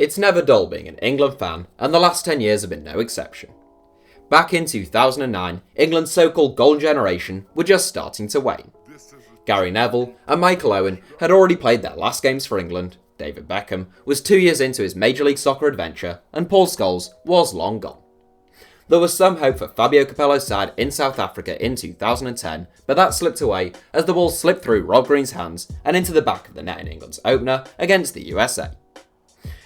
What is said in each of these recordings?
It's never dull being an England fan, and the last 10 years have been no exception. Back in 2009, England's so-called golden generation were just starting to wane. Gary Neville and Michael Owen had already played their last games for England, David Beckham was 2 years into his Major League Soccer adventure, and Paul Scholes was long gone. There was some hope for Fabio Capello's side in South Africa in 2010, but that slipped away as the ball slipped through Rob Green's hands and into the back of the net in England's opener against the USA.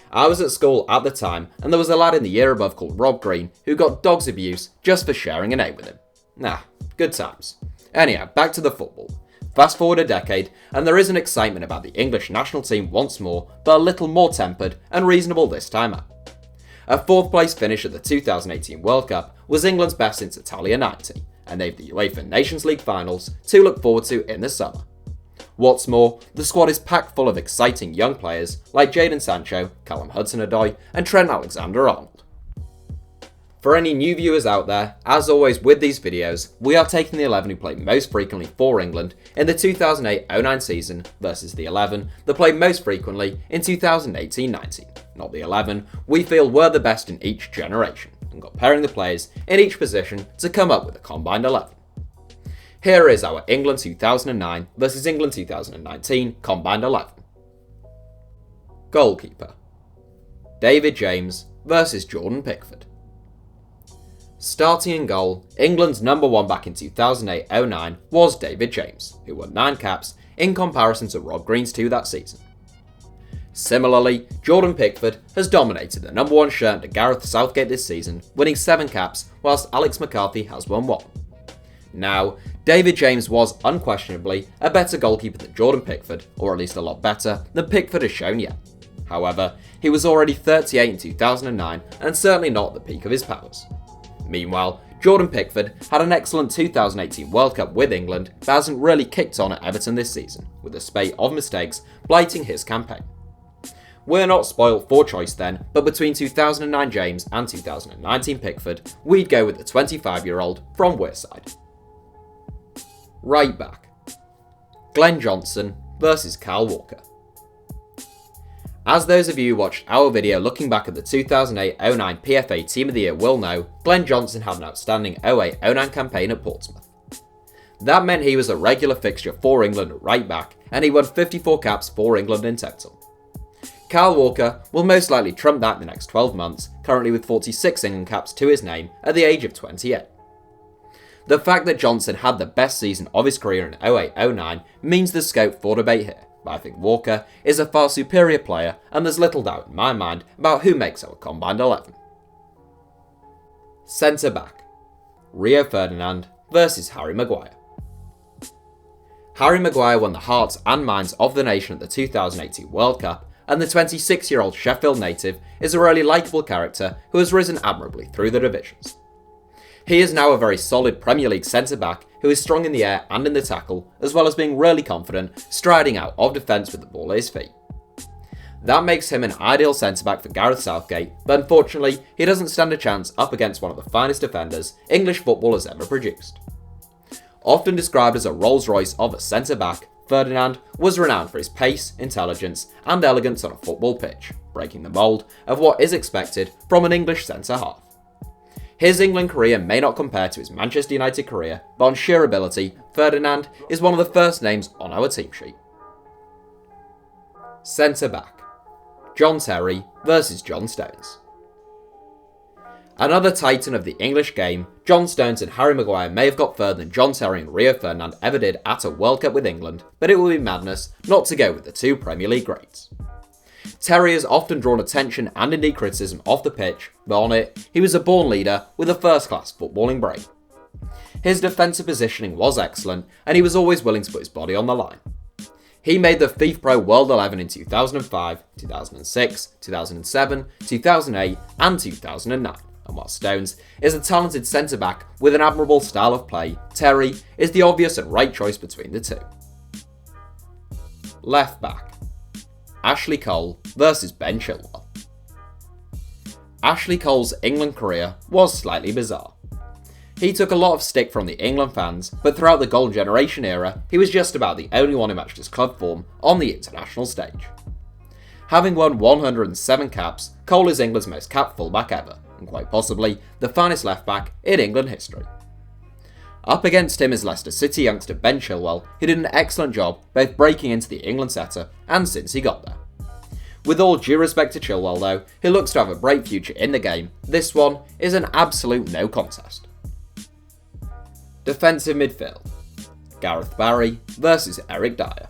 I was at school at the time, and there was a lad in the year above called Rob Green who got dog's abuse just for sharing a name with him. Nah, good times. Anyhow, back to the football. Fast forward a decade, and there is an excitement about the English national team once more, but a little more tempered and reasonable this time out. A 4th place finish at the 2018 World Cup was England's best since Italia 90, and they've the UEFA Nations League finals to look forward to in the summer. What's more, the squad is packed full of exciting young players like Jadon Sancho, Callum Hudson-Odoi and Trent Alexander-Arnold. For any new viewers out there, as always with these videos, we are taking the 11 who played most frequently for England in the 2008-09 season versus the 11 that played most frequently in 2018-19, not the 11 we feel were the best in each generation, and comparing the players in each position to come up with a combined 11. Here is our England 2009 versus England 2019 combined 11. Goalkeeper: David James versus Jordan Pickford. Starting in goal, England's number one back in 2008-09 was David James, who won 9 caps in comparison to Rob Green's 2 that season. Similarly, Jordan Pickford has dominated the number 1 shirt under Gareth Southgate this season, winning 7 caps, whilst Alex McCarthy has won 1. Now, David James was unquestionably a better goalkeeper than Jordan Pickford, or at least a lot better than Pickford has shown yet. However, he was already 38 in 2009 and certainly not at the peak of his powers. Meanwhile, Jordan Pickford had an excellent 2018 World Cup with England but hasn't really kicked on at Everton this season, with a spate of mistakes blighting his campaign. We're not spoilt for choice then, but between 2009 James and 2019 Pickford, we'd go with the 25-year-old from Wearside. Right back: Glenn Johnson versus Kyle Walker. As those of you who watched our video looking back at the 2008-09 PFA Team of the Year will know, Glenn Johnson had an outstanding 08-09 campaign at Portsmouth. That meant he was a regular fixture for England at right back, and he won 54 caps for England in total. Kyle Walker will most likely trump that in the next 12 months, currently with 46 England caps to his name at the age of 28. The fact that Johnson had the best season of his career in 08-09 means there's scope for debate here, but I think Walker is a far superior player, and there's little doubt in my mind about who makes our combined 11. Centre back: Rio Ferdinand versus Harry Maguire. Harry Maguire won the hearts and minds of the nation at the 2018 World Cup, and the 26-year-old Sheffield native is a really likeable character who has risen admirably through the divisions. He is now a very solid Premier League centre-back who is strong in the air and in the tackle, as well as being really confident striding out of defence with the ball at his feet. That makes him an ideal centre-back for Gareth Southgate, but unfortunately he doesn't stand a chance up against one of the finest defenders English football has ever produced. Often described as a Rolls-Royce of a centre-back, Ferdinand was renowned for his pace, intelligence and elegance on a football pitch, breaking the mould of what is expected from an English centre-half. His England career may not compare to his Manchester United career, but on sheer ability, Ferdinand is one of the first names on our team sheet. Centre back: John Terry versus John Stones. Another titan of the English game, John Stones and Harry Maguire may have got further than John Terry and Rio Ferdinand ever did at a World Cup with England, but it would be madness not to go with the 2 Premier League greats. Terry has often drawn attention and indeed criticism off the pitch, but on it, he was a born leader with a first-class footballing brain. His defensive positioning was excellent, and he was always willing to put his body on the line. He made the FIFA Pro World 11 in 2005, 2006, 2007, 2008 and 2009, and while Stones is a talented centre-back with an admirable style of play, Terry is the obvious and right choice between the 2. Left back: Ashley Cole versus Ben Chilwell. Ashley Cole's England career was slightly bizarre. He took a lot of stick from the England fans, but throughout the Golden Generation era, he was just about the only one who matched his club form on the international stage. Having won 107 caps, Cole is England's most capped fullback ever, and quite possibly the finest left back in England history. Up against him is Leicester City youngster Ben Chilwell, who did an excellent job both breaking into the England setup and since he got there. With all due respect to Chilwell though, who looks to have a bright future in the game, this one is an absolute no contest. Defensive midfield. Gareth Barry versus Eric Dier.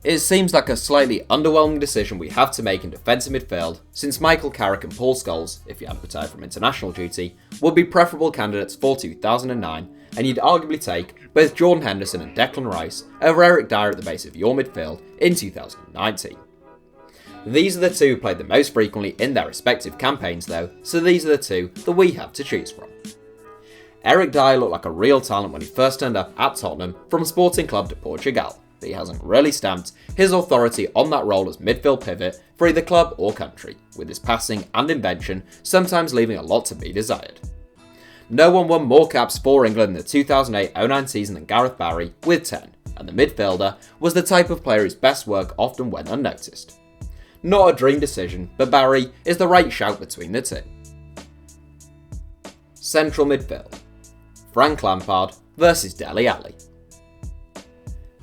It seems like a slightly underwhelming decision we have to make in defensive midfield, since Michael Carrick and Paul Scholes, if he hadn't retired from international duty, would be preferable candidates for 2009, and you'd arguably take both Jordan Henderson and Declan Rice over Eric Dier at the base of your midfield in 2019. These are the two who played the most frequently in their respective campaigns though, so these are the two that we have to choose from. Eric Dier looked like a real talent when he first turned up at Tottenham from Sporting Club de Portugal, but he hasn't really stamped his authority on that role as midfield pivot for either club or country, with his passing and invention sometimes leaving a lot to be desired. No one won more caps for England in the 2008-09 season than Gareth Barry, with 10, and the midfielder was the type of player whose best work often went unnoticed. Not a dream decision, but Barry is the right shout between the two. Central midfield. Frank Lampard versus Dele Alli.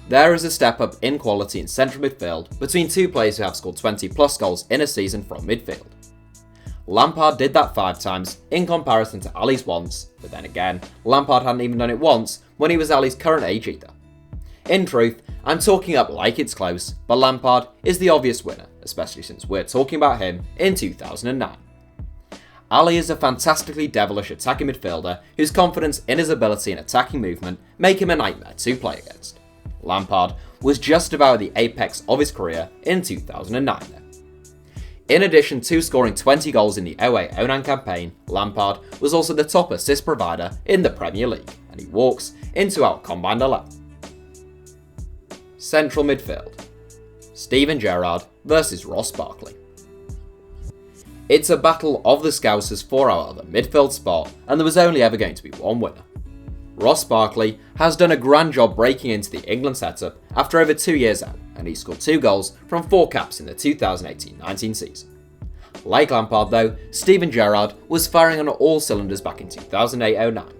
There is a step up in quality in central midfield between two players who have scored 20 plus goals in a season from midfield. Lampard did that 5 times in comparison to Alli's once, but then again, Lampard hadn't even done it once when he was Alli's current age either. In truth, I'm talking up like it's close, but Lampard is the obvious winner, especially since we're talking about him in 2009. Alli is a fantastically devilish attacking midfielder whose confidence in his ability and attacking movement make him a nightmare to play against. Lampard was just about at the apex of his career in 2009 though. In addition to scoring 20 goals in the 08-09 campaign, Lampard was also the top assist provider in the Premier League, and he walks into our combined 11. Central midfield. Steven Gerrard versus Ross Barkley. It's a battle of the Scousers for our other midfield spot, and there was only ever going to be one winner. Ross Barkley has done a grand job breaking into the England setup after over 2 years out, and he scored 2 goals from 4 caps in the 2018-19 season. Like Lampard though, Steven Gerrard was firing on all cylinders back in 2008-09.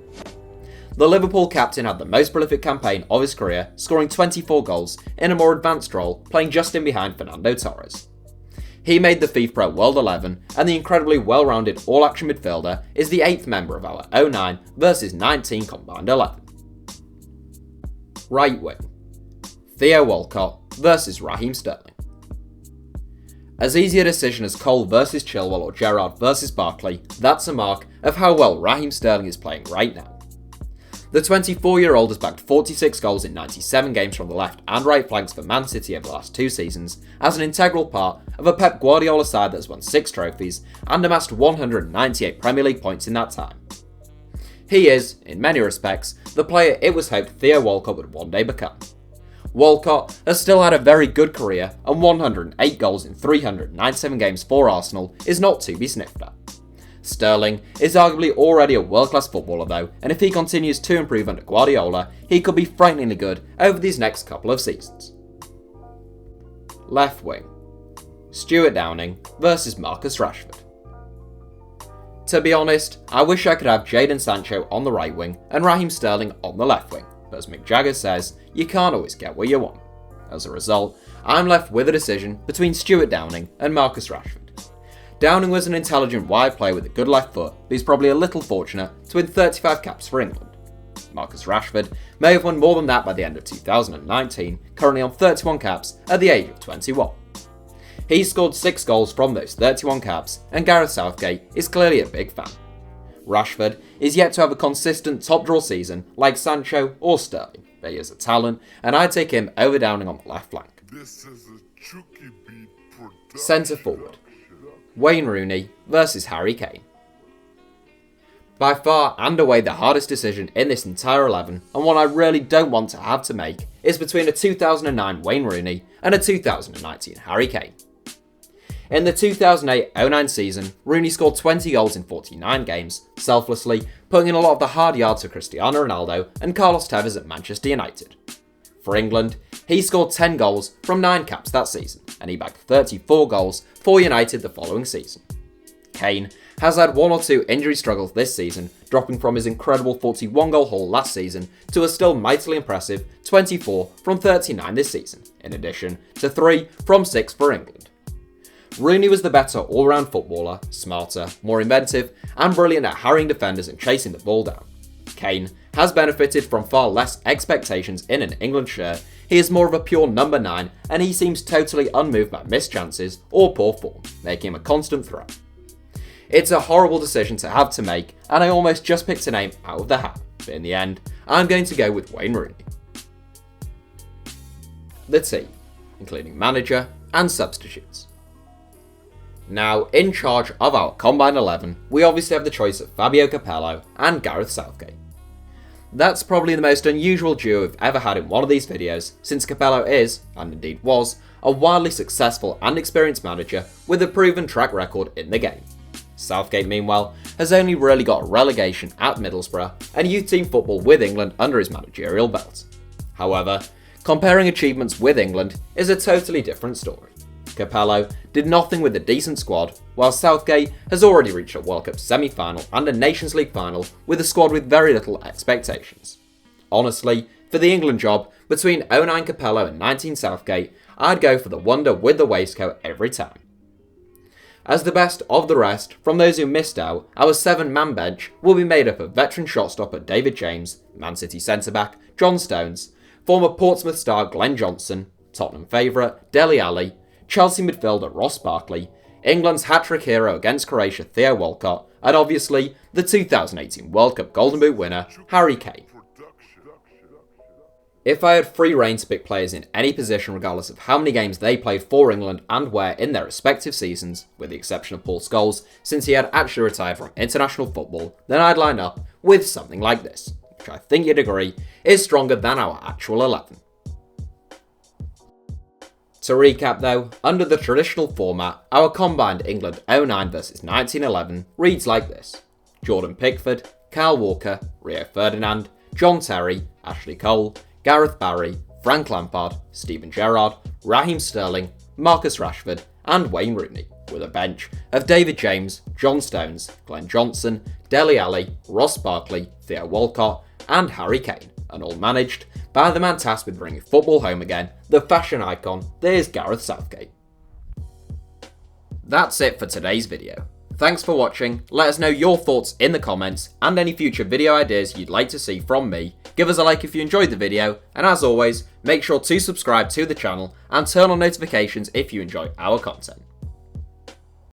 The Liverpool captain had the most prolific campaign of his career, scoring 24 goals in a more advanced role, playing just in behind Fernando Torres. He made the FIFPro World 11, and the incredibly well-rounded all-action midfielder is the 8th member of our 09 versus 19 combined 11. Right wing. Theo Walcott versus Raheem Sterling. As easy a decision as Cole versus Chilwell or Gerrard versus Barkley, that's a mark of how well Raheem Sterling is playing right now. The 24-year-old has bagged 46 goals in 97 games from the left and right flanks for Man City over the last 2 seasons as an integral part of a Pep Guardiola side that has won 6 trophies and amassed 198 Premier League points in that time. He is, in many respects, the player it was hoped Theo Walcott would one day become. Walcott has still had a very good career, and 108 goals in 397 games for Arsenal is not to be sniffed at. Sterling is arguably already a world-class footballer though, and if he continues to improve under Guardiola, he could be frighteningly good over these next couple of seasons. Left wing. Stuart Downing versus Marcus Rashford. To be honest, I wish I could have Jadon Sancho on the right wing and Raheem Sterling on the left wing, but as Mick Jagger says, you can't always get what you want. As a result, I'm left with a decision between Stuart Downing and Marcus Rashford. Downing was an intelligent wide player with a good left foot, but he's probably a little fortunate to win 35 caps for England. Marcus Rashford may have won more than that by the end of 2019, currently on 31 caps at the age of 21. He scored 6 goals from those 31 caps, and Gareth Southgate is clearly a big fan. Rashford is yet to have a consistent top draw season like Sancho or Sterling, but he is a talent, and I'd take him over Downing on the left flank. Centre forward. Wayne Rooney versus Harry Kane. By far and away the hardest decision in this entire 11, and one I really don't want to have to make, is between a 2009 Wayne Rooney and a 2019 Harry Kane. In the 2008-09 season, Rooney scored 20 goals in 49 games, selflessly putting in a lot of the hard yards for Cristiano Ronaldo and Carlos Tevez at Manchester United. For England, He scored 10 goals from 9 caps that season, and he bagged 34 goals for United the following season. Kane has had 1 or 2 injury struggles this season, dropping from his incredible 41 goal haul last season to a still mightily impressive 24 from 39 this season, in addition to 3 from 6 for England. Rooney was the better all-round footballer, smarter, more inventive, and brilliant at harrying defenders and chasing the ball down. Kane has benefited from far less expectations in an England shirt. He is more of a pure number 9, and he seems totally unmoved by missed chances or poor form, making him a constant threat. It's a horrible decision to have to make, and I almost just picked a name out of the hat, but in the end, I'm going to go with Wayne Rooney. The team, including manager and substitutes. Now, in charge of our Combine 11, we obviously have the choice of Fabio Capello and Gareth Southgate. That's probably the most unusual duo we've ever had in one of these videos, since Capello is, and indeed was, a wildly successful and experienced manager with a proven track record in the game. Southgate, meanwhile, has only really got relegation at Middlesbrough and youth team football with England under his managerial belt. However, comparing achievements with England is a totally different story. Capello did nothing with a decent squad, while Southgate has already reached a World Cup semi-final and a Nations League final with a squad with very little expectations. Honestly, for the England job, between 09 Capello and 19 Southgate, I'd go for the wonder with the waistcoat every time. As the best of the rest, from those who missed out, our 7-man bench will be made up of veteran shotstopper David James, Man City centre-back John Stones, former Portsmouth star Glenn Johnson, Tottenham favourite Dele Alli, Chelsea midfielder Ross Barkley, England's hat-trick hero against Croatia Theo Walcott, and obviously the 2018 World Cup Golden Boot winner Harry Kane. If I had free rein to pick players in any position regardless of how many games they played for England and where in their respective seasons, with the exception of Paul Scholes since he had actually retired from international football, then I'd line up with something like this, which I think you'd agree is stronger than our actual 11. To recap though, under the traditional format, our combined England 09 vs 1911 reads like this: Jordan Pickford, Kyle Walker, Rio Ferdinand, John Terry, Ashley Cole, Gareth Barry, Frank Lampard, Steven Gerrard, Raheem Sterling, Marcus Rashford, and Wayne Rooney, with a bench of David James, John Stones, Glenn Johnson, Dele Alli, Ross Barkley, Theo Walcott, and Harry Kane, and all managed by the man tasked with bringing football home again, the fashion icon that is Gareth Southgate. That's it for today's video. Thanks for watching, let us know your thoughts in the comments and any future video ideas you'd like to see from me. Give us a like if you enjoyed the video, and as always, make sure to subscribe to the channel and turn on notifications if you enjoy our content.